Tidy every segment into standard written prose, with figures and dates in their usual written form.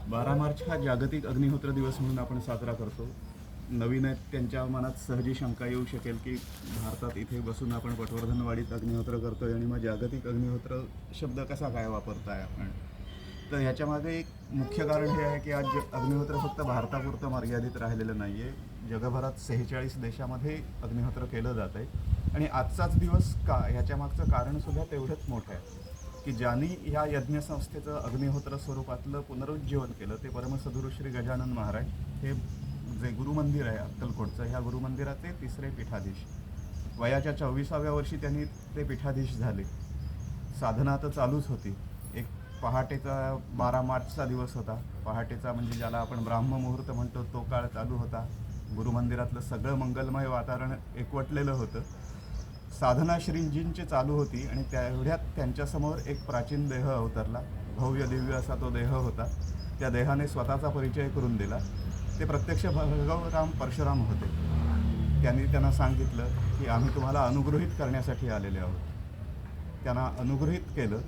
12 मार्च हा जागतिक अग्निहोत्र दिवस म्हणून आपण साजरा करतो. नवीन आहेत त्यांच्या मनात सहजी शंका येऊ शकेल की भारतात इथे बसून आपण पटवर्धनवाडीत अग्निहोत्र करतोय आणि मग जागतिक अग्निहोत्र शब्द कसा काय वापरताय आपण. तर ह्याच्यामागे एक मुख्य कारण हे आहे की आज अग्निहोत्र फक्त भारतापुरतं मर्यादित राहिलेलं नाही आहे. जगभरात 46 देशामध्ये अग्निहोत्र केलं जात आहे आणि आजचाच दिवस का ह्याच्यामागचं कारणसुद्धा तेवढंच मोठं आहे की ज्यांनी ह्या यज्ञसंस्थेचं अग्निहोत्र स्वरूपातलं पुनरुज्जीवन केलं ते परमसद्गुरू श्री गजानन महाराज. हे जे गुरुमंदिर आहे अक्कलकोटचं, ह्या गुरुमंदिराचे तिसरे पीठाधीश. वयाच्या 24व्या वर्षी त्यांनी ते पीठाधीश झाले. साधना तर चालूच होती. एक पहाटेचा 12 मार्चचा दिवस होता. पहाटेचा म्हणजे ज्याला आपण ब्राह्ममुहूर्त म्हणतो तो काळ चालू होता. गुरुमंदिरातलं सगळं मंगलमय वातावरण एकवटलेलं होतं. साधना श्रींजींची चालू होती आणि तेवढ्यात त्यांच्यासमोर एक प्राचीन देह अवतरला. भव्य दिव्य असा तो देह होता. त्या देहाने स्वतःचा परिचय करून दिला. ते प्रत्यक्ष भगवराम परशुराम होते. त्यांना सांगितलं की आम्ही तुम्हाला अनुग्रहित करण्यासाठी आलेले आहोत. त्यांना अनुग्रहित केलं.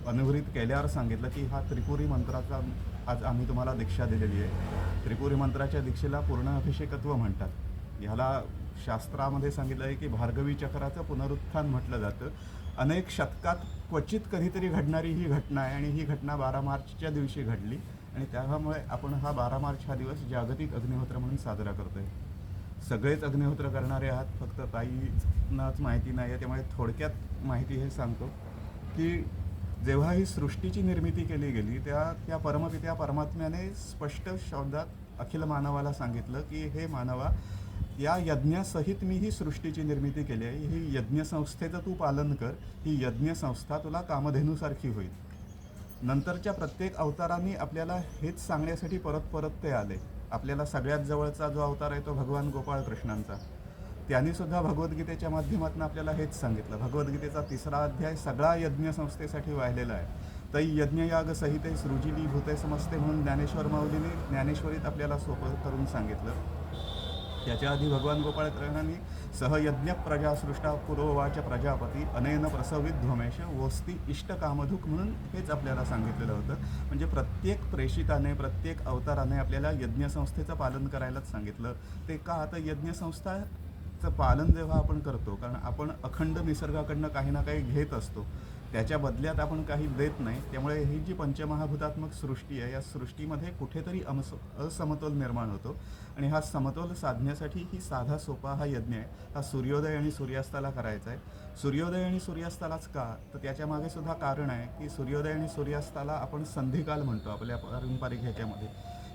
अनुग्रहित केल्यावर सांगितलं की हा त्रिपुरी मंत्राचा आज आम्ही तुम्हाला दीक्षा दिलेली आहे. त्रिपुरी मंत्राच्या दीक्षेला पूर्ण अभिषेकत्व म्हणतात. ह्याला शास्त्रामध्ये सांगितलं आहे की भार्गवी चक्राचं पुनरुत्थान म्हटलं जातं. अनेक शतकात क्वचित कधीतरी घडणारी ही घटना आहे आणि ही घटना 12 मार्चच्या दिवशी घडली आणि त्यामुळे आपण हा 12 मार्च हा दिवस जागतिक अग्निहोत्र म्हणून साजरा करतो आहे. सगळेच अग्निहोत्र करणारे आहात, फक्त ताईंनाच माहिती नाही आहे. त्यामुळे थोडक्यात माहिती हे सांगतो की जेव्हा ही सृष्टीची निर्मिती केली गेली त्या परमपित्या परमात्म्याने स्पष्ट शब्दात अखिल मानवाला सांगितलं की हे मानवा, या यज्ञासहित मी ही सृष्टीची निर्मिती केली आहे. ही यज्ञसंस्थेचं तू पालन कर. ही यज्ञसंस्था तुला कामधेनूसारखी होईल. नंतरच्या प्रत्येक अवतारांनी आपल्याला हेच सांगण्यासाठी परत परत ते आले. आपल्याला सगळ्यात जवळचा जो अवतार आहे तो भगवान गोपाळ कृष्णांचा. त्यांनीसुद्धा भगवद्गीतेच्या माध्यमातून आपल्याला हेच सांगितलं. भगवद्गीतेचा 3रा अध्याय सगळा यज्ञसंस्थेसाठी वाहिलेला आहे. तै यज्ञयाग सहिते सृजिली भूते समस्ते म्हणून ज्ञानेश्वर माऊलीने ज्ञानेश्वरीत आपल्याला सोपं करून सांगितलं. त्याच्या आधी भगवान गोपाळ कृष्णांनी सहयज्ञ प्रजा सृष्टा पुरोवाच प्रजापती अनेन प्रसवित ध्वमेश वोस्ती इष्ट कामधुक म्हणून हेच आपल्याला सांगितलेलं होतं. म्हणजे प्रत्येक प्रेषिताने प्रत्येक अवताराने आपल्याला यज्ञसंस्थेचं पालन करायलाच सांगितलं. ते का, आता यज्ञसंस्थाचं पालन जेव्हा आपण करतो, कारण आपण अखंड निसर्गाकडनं काही ना काही घेत असतो, त्याच्या बदल्यात आपण काही देत नाही. त्यामुळे ही जी पंचमहाभूतात्मक सृष्टी आहे, या सृष्टीमध्ये कुठेतरी असमतोल निर्माण होतो आणि हा समतोल साधण्यासाठी ही साधा सोपा हा यज्ञ आहे. हा सूर्योदय आणि सूर्यास्ताला करायचा आहे. सूर्योदय आणि सूर्यास्तालाच का, तर त्याच्यामागे सुद्धा कारण आहे की सूर्योदय आणि सूर्यास्ताला आपण संधिकाल म्हणतो आपल्या पारंपरिक ह्याच्यामध्ये.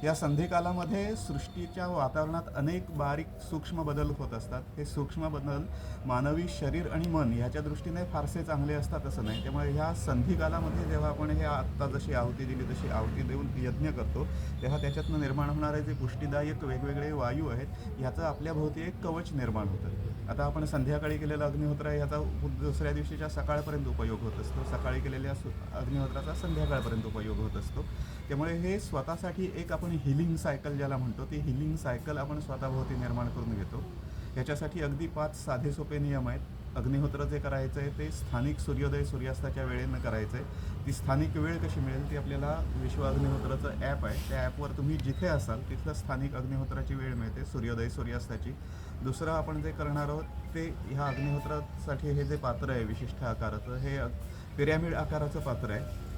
या संधिकालामध्ये सृष्टीच्या वातावरणात अनेक बारीक सूक्ष्म बदल होत असतात. हे सूक्ष्म बदल मानवी शरीर आणि मन ह्याच्या दृष्टीने फारसे चांगले असतात असं नाही. त्यामुळे ह्या संधिकालामध्ये जेव्हा आपण हे आत्ता जशी आहुती दिली तशी आहुती देऊन यज्ञ करतो, तेव्हा त्याच्यातनं निर्माण होणारे जे पुष्टीदायक वेगवेगळे वायू आहेत, ह्याचं आपल्याभोवती एक कवच निर्माण होतं. आता आपण संध्याकाळी केलेलं अग्निहोत्र आहे, ह्याचा दुसऱ्या दिवशीच्या सकाळपर्यंत उपयोग होत असतो. सकाळी केलेल्या अग्निहोत्राचा संध्याकाळपर्यंत उपयोग होत असतो. त्यामुळे हे स्वतःसाठी एक आपण हिलिंग सायकल ज्याला म्हणतो, ती हिलिंग सायकल आपण स्वतःभोवती निर्माण करून घेतो. ह्याच्यासाठी अगदी 5 साधे सोपे नियम आहेत. अग्निहोत्र जे करायचं आहे ते स्थानिक सूर्योदय सूर्यास्ताच्या वेळेनं करायचं आहे. ती स्थानिक वेळ कशी मिळेल ती आपल्याला विश्व अग्निहोत्राचं ॲप आहे, त्या ॲपवर तुम्ही जिथे असाल तिथलं स्थानिक अग्निहोत्राची वेळ मिळते सूर्योदय सूर्यास्ताची. दुसरं आपण जे करणार आहोत ते ह्या अग्निहोत्रासाठी हे जे पात्र आहे विशिष्ट आकाराचं, हे पिरॅमिड आकाराचं पात्र आहे.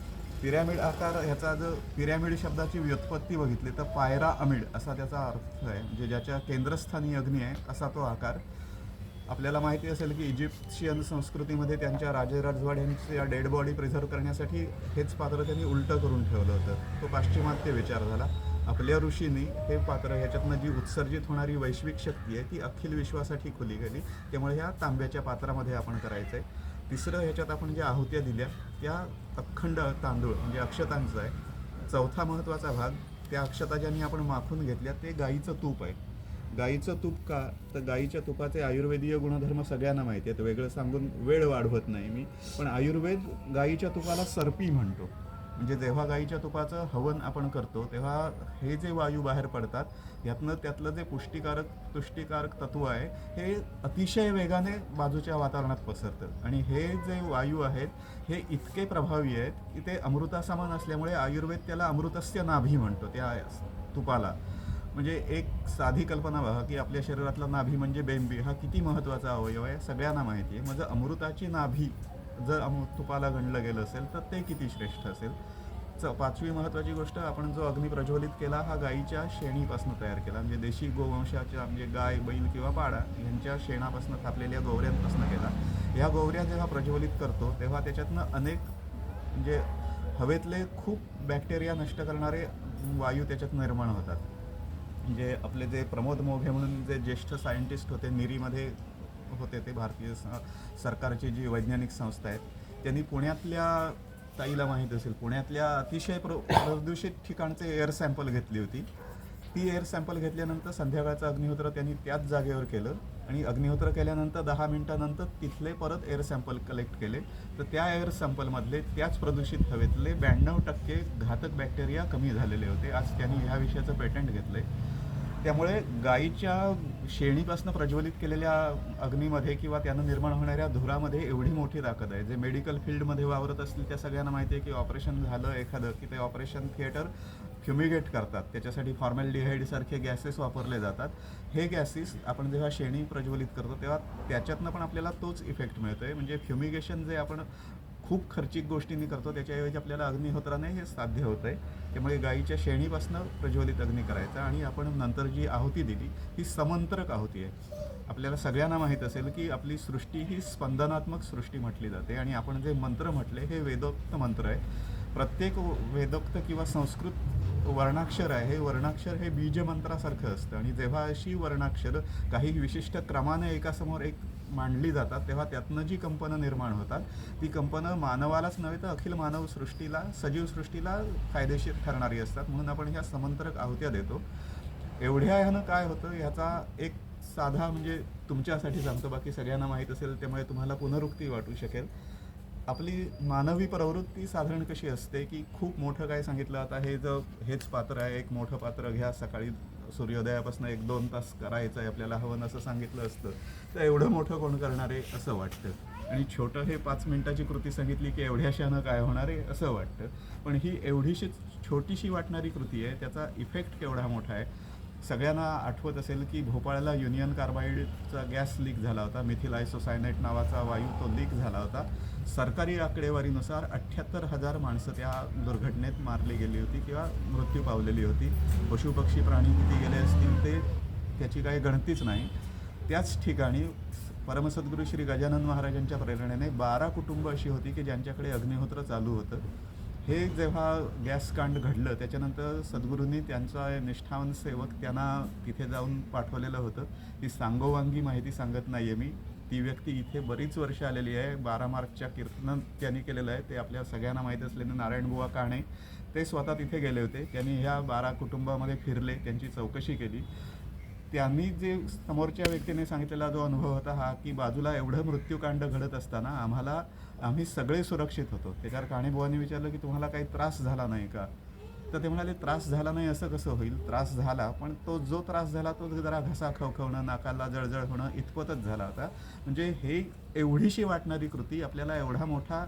पिरॅमिड आकार, ह्याचा जर पिरॅमिड शब्दाची व्युत्पत्ती बघितली तर पायरा अमिड असा त्याचा अर्थ आहे. म्हणजे ज्याच्या केंद्रस्थानी अग्नी आहे असा तो आकार. आपल्याला माहिती असेल की इजिप्शियन संस्कृतीमध्ये त्यांच्या राजेराजवाड्यांच्या डेड बॉडी प्रिझर्व करण्यासाठी हेच पात्र त्यांनी उलटं करून ठेवलं होतं. तो पाश्चिमात्य विचार झाला. आपल्या ऋषींनी हे पात्र, ह्याच्यातनं जी उत्सर्जित होणारी वैश्विक शक्ती आहे ती अखिल विश्वासाठी खुली गेली. त्यामुळे ह्या तांब्याच्या पात्रामध्ये आपण करायचं आहे. तिसरं, ह्याच्यात आपण ज्या आहुत्या दिल्या त्या अखंड तांदूळ म्हणजे अक्षतांचं आहे. चौथा महत्त्वाचा भाग, त्या अक्षता ज्यांनी आपण माखून घेतल्या ते गाईचं तूप आहे. गाईचं तूप का, तर गाईच्या तुपाचे आयुर्वेदीय गुणधर्म सगळ्यांना माहिती आहेत. वेगळं सांगून वेळ वाढवत नाही मी, पण आयुर्वेद गाईच्या तुपाला सर्पी म्हणतो. म्हणजे जेव्हा गाईच्या तुपाचं हवन आपण करतो तेव्हा हे जे वायू बाहेर पडतात यातनं त्यातलं जे तुष्टिकारक तत्व आहे हे अतिशय वेगाने बाजूच्या वातावरणात पसरतं आणि हे जे वायू आहेत हे इतके प्रभावी आहेत की ते अमृतासमान असल्यामुळे आयुर्वेद त्याला अमृतस्य नाभी म्हणतो त्या तुपाला. म्हणजे एक साधी कल्पना बघा की आपल्या शरीरातला नाभी म्हणजे बेंबी हा किती महत्त्वाचा अवयव आहे सगळ्यांना माहिती आहे. म्हणजे अमृताची नाभी जर तुपाला गणलं गेलं असेल तर ते किती श्रेष्ठ असेल. पाचवी महत्त्वाची गोष्ट, आपण जो अग्नी प्रज्वलित केला हा गाईच्या शेणीपासून तयार केला. म्हणजे देशी गोवंशाच्या म्हणजे गाय बैल किंवा पाडा यांच्या शेणापासून थापलेल्या गोवऱ्यांपासून केला. ह्या गोवऱ्या जेव्हा प्रज्वलित करतो तेव्हा त्याच्यातनं अनेक म्हणजे हवेतले खूप बॅक्टेरिया नष्ट करणारे वायू त्याच्यात निर्माण होतात. म्हणजे आपले जे प्रमोद मोघे म्हणून जे ज्येष्ठ सायंटिस्ट होते निरीमध्ये होते, ते भारतीय सरकारची जी वैज्ञानिक संस्था आहे, त्यांनी पुण्यातल्या, ताईला माहीत असेल, पुण्यातल्या अतिशय प्रदूषित ठिकाणचे एअर सॅम्पल घेतली होती. ती एअर सॅम्पल घेतल्यानंतर संध्याकाळचं अग्निहोत्र त्यांनी त्याच जागेवर केलं आणि अग्निहोत्र केल्यानंतर 10 मिनिटानंतर तिथले परत एअर सॅम्पल कलेक्ट केले. तर त्या एअर सॅम्पलमधले त्याच प्रदूषित हवेतले 92% घातक बॅक्टेरिया कमी झालेले होते. आज त्यांनी ह्या विषयाचं पेटंट घेतलं आहे. त्यामुळे गाईच्या शेणीपासून प्रज्वलित केलेल्या अग्नीमध्ये किंवा त्यानं निर्माण होणाऱ्या धुरामध्ये एवढी मोठी ताकद आहे. जे मेडिकल फील्डमध्ये वावरत असतील त्या सगळ्यांना माहिती आहे की ऑपरेशन झालं एखादं की ते ऑपरेशन थिएटर फ्युमिगेट करतात, त्याच्यासाठी फॉर्मॅल्डिहाइडसारखे गॅसेस वापरले जातात. हे गॅसेस आपण जेव्हा शेणी प्रज्वलित करतो तेव्हा त्याच्यातनं पण आपल्याला तोच इफेक्ट मिळतो आहे. म्हणजे फ्युमिगेशन जे आपण खूप खर्चिक गोष्टींनी करतो त्याच्याऐवजी आपल्याला अग्निहोत्राने हे साध्य होतं आहे. त्यामुळे गाईच्या शेणीपासून प्रज्वलित अग्नी करायचा आणि आपण नंतर जी आहुती दिली ही समंत्रक आहुती आहे. आपल्याला सगळ्यांना माहीत असेल की आपली सृष्टी ही स्पंदनात्मक सृष्टी म्हटली जाते आणि आपण जे मंत्र म्हटले हे वेदोक्त मंत्र आहे. प्रत्येक वेदोक्त किंवा संस्कृत वर्णाक्षर आहे, हे वर्णाक्षर हे बीजमंत्रासारखं असतं आणि जेव्हा अशी वर्णाक्षर काही विशिष्ट क्रमाने एकासमोर एक मांडली जातात तेव्हा त्यातनं जी कंपनं निर्माण होतात ती कंपनं मानवालाच नव्हे तर अखिल मानव सृष्टीला, सजीव सृष्टीला फायदेशीर ठरणारी असतात. म्हणून आपण ह्या समंत्रक आहुत्या देतो. एवढ्या ह्यानं काय होतं ह्याचा एक साधा म्हणजे तुमच्यासाठी सांगतो, बाकी सगळ्यांना माहीत असेल त्यामुळे तुम्हाला पुनरुक्ती वाटू शकेल. आपली मानवी प्रवृत्ती साधारण कशी असते की खूप मोठं काय सांगितलं, आता हेच पात्र आहे, एक मोठं पात्र घ्या, सकाळी सूर्योदयापासून 1-2 तास करायचं आहे आपल्याला हवं असं सांगितलं असतं तर एवढं मोठं कोण करणार आहे असं वाटतं. आणि छोटं हे 5 मिनिटाची कृती सांगितली की एवढ्याशानं काय होणार आहे असं वाटतं. पण ही एवढीशी छोटीशी वाटणारी कृती आहे, त्याचा इफेक्ट केवढा मोठा आहे. सगळ्यांना आठवत असेल की भोपाळला युनियन कार्बाईडचा गॅस लीक झाला होता, मिथिल आयसोसायनेट नावाचा वायू तो लीक झाला होता. सरकारी आकडेवारीनुसार 78,000 माणसं त्या दुर्घटनेत मारली गेली होती किंवा मृत्यू पावलेली होती. पशुपक्षी प्राणी किती गेले असतील ते त्याची काही गणतीच नाही. त्याच ठिकाणी परमसद्गुरू श्री गजानन महाराजांच्या प्रेरणेने 12 कुटुंब अशी होती की ज्यांच्याकडे अग्निहोत्र चालू होतं. हे जेव्हा गॅस कांड घडलं त्याच्यानंतर सद्गुरूंनी त्यांचा निष्ठावान सेवक त्यांना तिथे जाऊन पाठवलेलं होतं. ती सांगोवांगी माहिती सांगत नाही आहे मी, ती व्यक्ती इथे बरीच वर्ष आलेली आहे. 12 मार्चच्या कीर्तन त्यांनी केलेलं आहे, ते आपल्या सगळ्यांना माहीत असलेले नारायणबुवा काणे ते स्वतः तिथे गेले होते. त्यांनी ह्या 12 कुटुंबामध्ये फिरले, त्यांची चौकशी केली. त्यांनी जे समोरच्या व्यक्तीने सांगितलेला जो अनुभव होता हा की बाजूला एवढं मृत्यूकांड घडत असताना आम्ही सगळे सुरक्षित होतो. त्याच्यावर काणेबुवांनी विचारलं की तुम्हाला काही त्रास झाला नाही का, तर ते म्हणाले त्रास झाला नाही असं कसं होईल, त्रास झाला पण तो जो त्रास झाला तो जरा घसा खवखवणं, नाकाला जळजळ होणं इतपतच झाला होता. म्हणजे हे एवढीशी वाटणारी कृती आपल्याला एवढा मोठा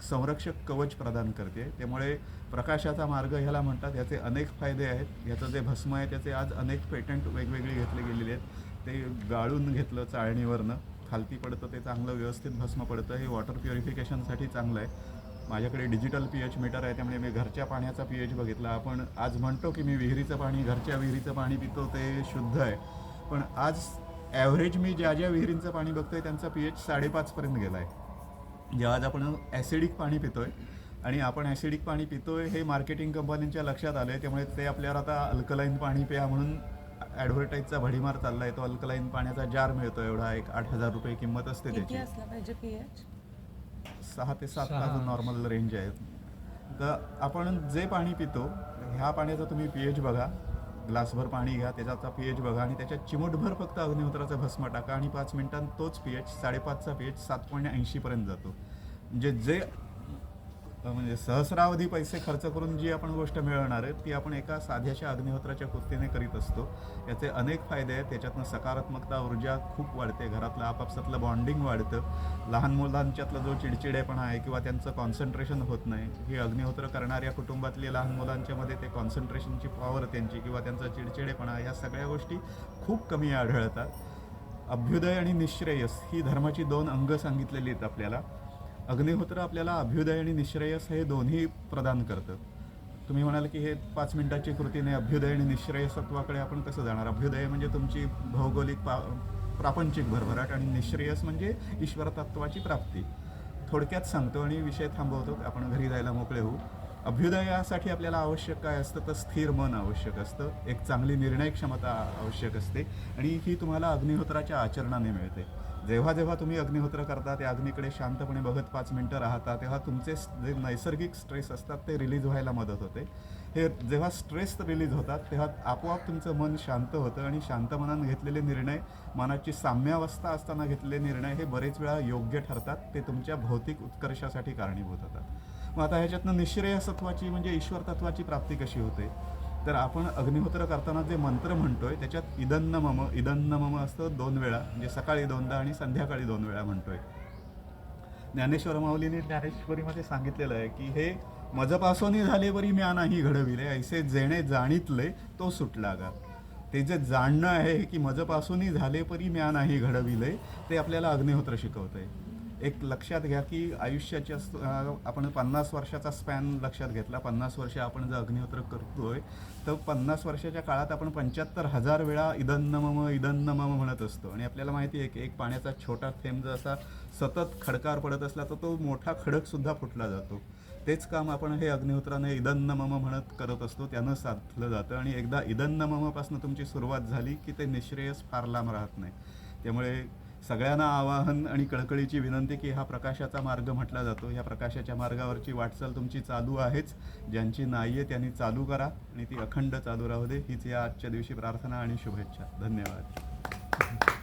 संरक्षक कवच प्रदान करते. त्यामुळे प्रकाशाचा मार्ग ह्याला म्हणतात. याचे अनेक फायदे आहेत. याचं जे भस्म आहे त्याचे आज अनेक पेटंट वेगवेगळे घेतले गेलेले आहेत. ते गाळून घेतलं चाळणीवरनं, खालती पडतं ते चांगलं व्यवस्थित भस्म पडतं. हे वॉटर प्युरिफिकेशनसाठी चांगलं आहे. माझ्याकडे डिजिटल pH मीटर आहे, त्यामुळे मी घरच्या पाण्याचा pH बघितला. आपण आज म्हणतो की मी विहिरीचं पाणी, घरच्या विहिरीचं पाणी पितो ते शुद्ध आहे, पण आज ॲव्हरेज मी ज्या विहिरींचं पाणी बघतोय त्यांचा pH 5.5 पर्यंत गेला आहे. जेव्हा आज आपण ॲसिडिक पाणी पितोय आणि आपण ॲसिडिक पाणी पितोय हे मार्केटिंग कंपन्यांच्या लक्षात आलं आहे. त्यामुळे ते आपल्याला आता अल्कलाईन पाणी प्या म्हणून ॲडव्हर्टाईजचा भडीमार चालला आहे. तो अल्कलाईन पाण्याचा जार मिळतो, एवढा एक 8,000 रुपये किंमत असते त्याची. 6 ते 7 तास नॉर्मल रेंज आहे. तर आपण जे पाणी पितो ह्या पाण्याचा तुम्ही pH बघा, ग्लासभर पाणी घ्या, त्याचा pH बघा आणि त्याच्यात चिमूटभर फक्त अग्निहोत्राचं भस्म टाका आणि 5 मिनिटांत तोच pH 5.5चा pH 7.80 पर्यंत जातो. म्हणजे जे म्हणजे सहस्रावधी पैसे खर्च करून जी आपण गोष्ट मिळवणार आहे ती आपण एका साध्याशा अग्निहोत्राच्या कृतीने करीत असतो. याचे अनेक फायदे आहेत. त्याच्यातनं सकारात्मकता, ऊर्जा खूप वाढते, घरातलं आपापसातलं बॉन्डिंग वाढतं, लहान मुलांच्यातला जो चिडचिडेपणा आहे किंवा त्यांचं कॉन्सन्ट्रेशन होत नाही, हे अग्निहोत्र करणाऱ्या कुटुंबातले लहान मुलांच्यामध्ये ते कॉन्सन्ट्रेशनची पॉवर त्यांची किंवा त्यांचा चिडचिडेपणा, या सगळ्या गोष्टी खूप कमी आढळतात. अभ्युदय आणि निःश्रेयस ही धर्माची 2 अंग सांगितलेली आहेत आपल्याला. अग्निहोत्र आपल्याला अभ्युदय आणि निःश्रेयस हे दोन्ही प्रदान करतं. तुम्ही म्हणाल की हे 5 मिनिटाची कृतीने अभ्युदय आणि निःश्रेयसत्वाकडे आपण कसं जाणार? अभ्युदय म्हणजे तुमची भौगोलिक प्रापंचिक भरभराट आणि निःश्रेयस म्हणजे ईश्वर तत्वाची प्राप्ती. थोडक्यात सांगतो आणि विषय थांबवतो, आपण घरी जायला मोकळे होऊ. अभ्युदयासाठी आपल्याला आवश्यक काय असतं तर स्थिर मन आवश्यक असतं, एक चांगली निर्णय क्षमता आवश्यक असते आणि ही तुम्हाला अग्निहोत्राच्या आचरणाने मिळते. जेव्हा जेव्हा तुम्ही अग्निहोत्र करता, त्या अग्नीकडे शांतपणे बघत 5 मिनटं राहता, तेव्हा तुमचे जे नैसर्गिक स्ट्रेस असतात ते रिलीज व्हायला मदत होते. हे जेव्हा स्ट्रेस रिलीज होतात तेव्हा आपोआप तुमचं मन शांत होतं आणि शांत मनानं घेतलेले निर्णय, मनाची साम्यावस्था असताना घेतलेले निर्णय हे बरेच वेळा योग्य ठरतात. ते तुमच्या भौतिक उत्कर्षासाठी कारणीभूत होतात. मग आता ह्याच्यातनं निःश्रेयसत्वाची म्हणजे ईश्वर तत्वाची प्राप्ती कशी होते? तर आपण अग्निहोत्र करताना जे मंत्र म्हणतोय त्याच्यात इदन्न मम असतं 2 वेळा, म्हणजे सकाळी 2दा आणि संध्याकाळी 2 वेळा म्हणतोय. ज्ञानेश्वर माऊलीने ज्ञानेश्वरीमध्ये सांगितलेलं आहे की हे मजपासोनी झाले बरी म्या नाही घडविले, ऐसे जेणे जाणीतले तो सुटला गा. ते जे जाणणं आहे की मजपासूनही झाले परी म्या नाही घडविले, ते आपल्याला अग्निहोत्र शिकवतंय. एक लक्षात घ्या की आयुष्याच्या आपण 50 वर्षाचा स्पॅन लक्षात घेतला, 50 वर्ष आपण जर अग्निहोत्र करतोय तर 50 वर्षाच्या काळात आपण 75,000 वेळा इदन्न मम म्हणत असतो. आणि आपल्याला माहिती आहे की एक पाण्याचा छोटा थेंब जर असा सतत खडकार पडत असला तर तो मोठा खडकसुद्धा फुटला जातो. तेच काम आपण हे अग्निहोत्राने इदन्न मम म्हणत करत असतो, त्यानं साधलं जातं. आणि एकदा इदन्न ममपासून तुमची सुरुवात झाली की ते निःश्रेयस फार लांब राहत नाही. त्यामुळे सगळ्यांना आवाहन आणि कळकळीची विनंती की हा प्रकाशाचा मार्ग म्हटला जातो, ह्या प्रकाशाच्या मार्गावरची वाटचाल तुमची चालू आहेच. ज्यांची नाही आहे त्यांनी चालू करा आणि ती अखंड चालू राहू दे, हीच या आजच्या दिवशी प्रार्थना आणि शुभेच्छा. धन्यवाद.